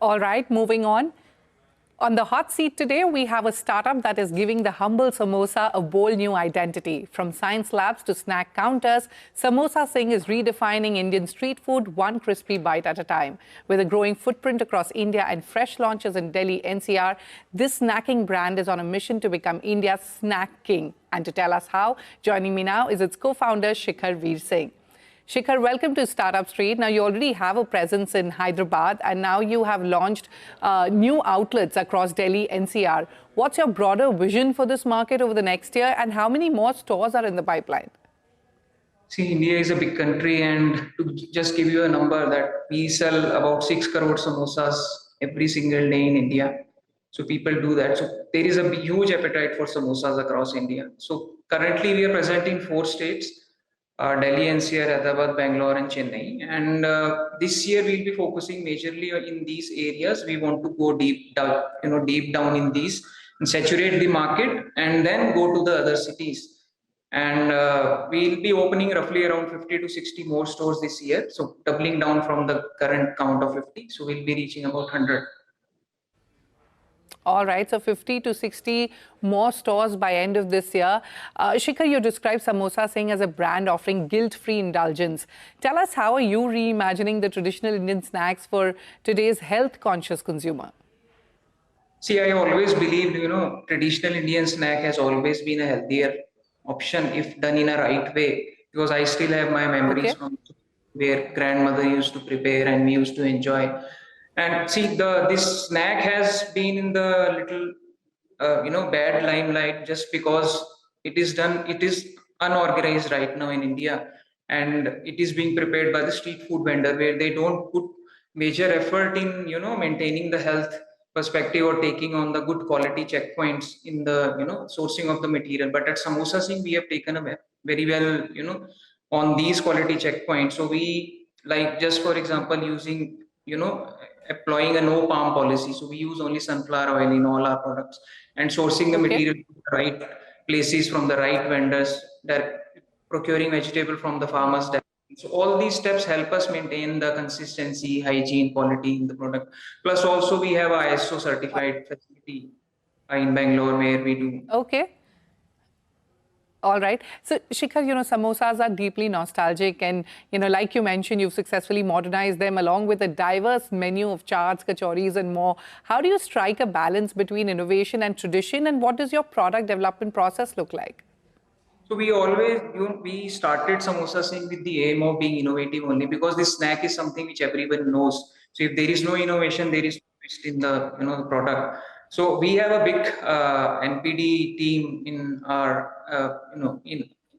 All right, moving on. On the hot seat today, we have a startup that is giving the humble samosa a bold new identity. From science labs to snack counters, SamosaSingh is redefining Indian street food one crispy bite at a time. With a growing footprint across India and fresh launches in Delhi NCR, this snacking brand is on a mission to become India's Snac-King. And to tell us how, joining me now is its co-founder Shikhar Veer Singh. Shikhar, welcome to Startup Street. Now, you already have a presence in Hyderabad, and now you have launched new outlets across Delhi NCR. What's your broader vision for this market over the next year, and how many more stores are in the pipeline? See, India is a big country, and to just give you a number that we sell about 6 crore samosas every single day in India. So people do that. So there is a huge appetite for samosas across India. So currently we are present in 4 states. Delhi NCR, Hyderabad, Bangalore, and Chennai. And this year we'll be focusing majorly in these areas. We want to go deep down in these and saturate the market, and then go to the other cities. And we'll be opening roughly around 50 to 60 more stores this year. So doubling down from the current count of 50. So we'll be reaching about 100. All right, so 50 to 60 more stores by end of this year. Shikhar, you described SamosaSingh as a brand offering guilt-free indulgence. Tell us, how are you reimagining the traditional Indian snacks for today's health-conscious consumer? See, I always believed, traditional Indian snack has always been a healthier option if done in a right way. Because I still have my memories from where grandmother used to prepare and we used to enjoy. And see, this snack has been in the little, bad limelight just because it is unorganized right now in India, and it is being prepared by the street food vendor where they don't put major effort in, maintaining the health perspective or taking on the good quality checkpoints in the, sourcing of the material. But at SamosaSingh, we have taken a very well, on these quality checkpoints. So we, like, just for example, using, employing a no palm policy. So we use only sunflower oil in all our products, and sourcing the material from the right places from the right vendors, that procuring vegetable from the farmers. So all these steps help us maintain the consistency, hygiene, quality in the product. Plus also we have a ISO certified facility in Bangalore where we do. Okay. All right. So, Shikhar, samosas are deeply nostalgic, and, like you mentioned, you've successfully modernized them along with a diverse menu of chaats, kachoris, and more. How do you strike a balance between innovation and tradition, and what does your product development process look like? So we always, we started SamosaSingh with the aim of being innovative only, because this snack is something which everyone knows. So if there is no innovation, there is no twist in the, the product. So we have a big NPD team in our,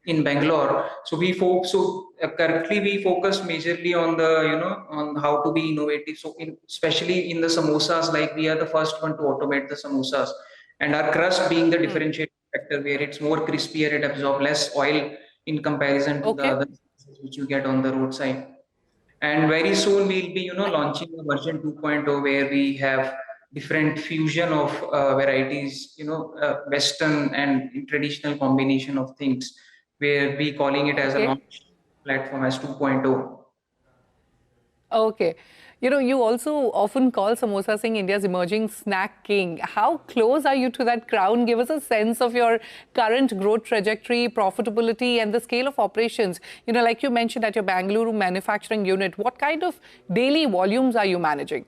in Bangalore. So currently we focus majorly on the, on how to be innovative. So especially in the samosas, like we are the first one to automate the samosas, and our crust being the differentiating factor, where it's more crispier, it absorbs less oil in comparison to the other which you get on the roadside. And very soon we'll be, launching a version 2.0 where we have different fusion of varieties, Western and traditional combination of things, where we calling it as a launch platform as 2.0. Okay. You also often call SamosaSingh India's emerging snack king. How close are you to that crown? Give us a sense of your current growth trajectory, profitability, and the scale of operations. Like you mentioned at your Bangalore manufacturing unit, what kind of daily volumes are you managing?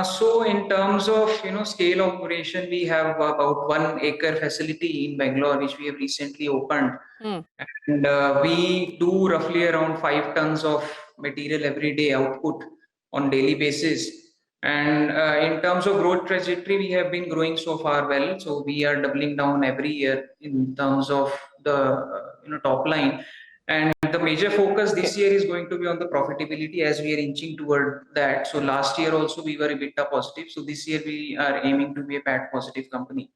So in terms of, scale of operation, we have about 1 acre facility in Bangalore, which we have recently opened. And we do roughly around 5 tons of material every day output on daily basis. And in terms of growth trajectory, we have been growing so far well. So we are doubling down every year in terms of the top line. And the major focus this year is going to be on the profitability, as we are inching toward that. So last year also we were EBITDA positive. So this year we are aiming to be a PAT positive company.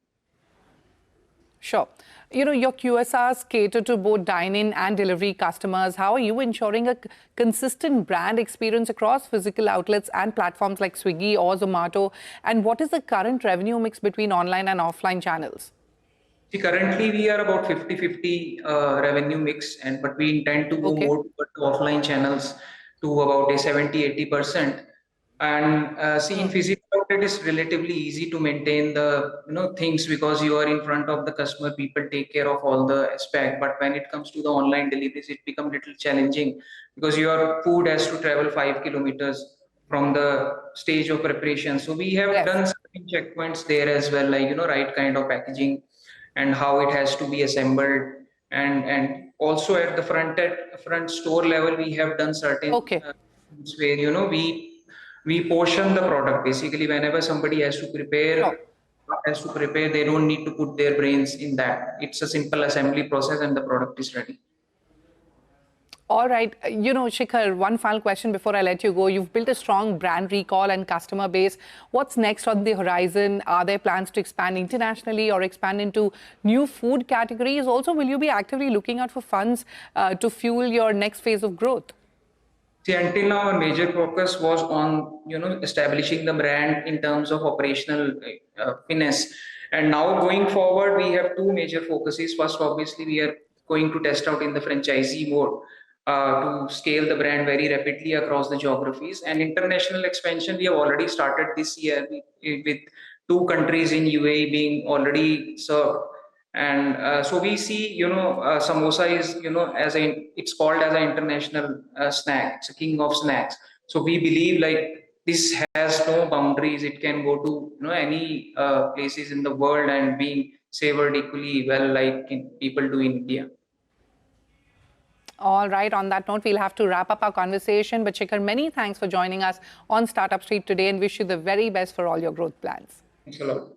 Sure. Your QSRs cater to both dine-in and delivery customers. How are you ensuring a consistent brand experience across physical outlets and platforms like Swiggy or Zomato? And what is the current revenue mix between online and offline channels? See, currently we are about 50-50 revenue mix, but we intend to go more toward offline channels to about a 70-80%. And see, in physical outlet, it's relatively easy to maintain the things because you are in front of the customer. People take care of all the aspect. But when it comes to the online deliveries, it becomes little challenging because your food has to travel 5 kilometers from the stage of preparation. So we have done certain checkpoints there as well, like right kind of packaging and how it has to be assembled, and also at the front store level, we have done certain things where we portion the product. Basically, whenever somebody has to prepare, they don't need to put their brains in that. It's a simple assembly process and the product is ready. All right. Shikhar, one final question before I let you go. You've built a strong brand recall and customer base. What's next on the horizon? Are there plans to expand internationally or expand into new food categories? Also, will you be actively looking out for funds to fuel your next phase of growth? See, until now, our major focus was on establishing the brand in terms of operational finesse. And now going forward, we have two major focuses. First, obviously, we are going to test out in the franchisee mode to scale the brand very rapidly across the geographies. And international expansion, we have already started this year with 2 countries in UAE being already served. And so we see, samosa is, it's called as an international snack. It's a king of snacks. So we believe like this has no boundaries. It can go to any places in the world and being savored equally well like people do in India. All right. On that note, we'll have to wrap up our conversation. But Shikhar, many thanks for joining us on Startup Street today, and wish you the very best for all your growth plans. Thanks a lot.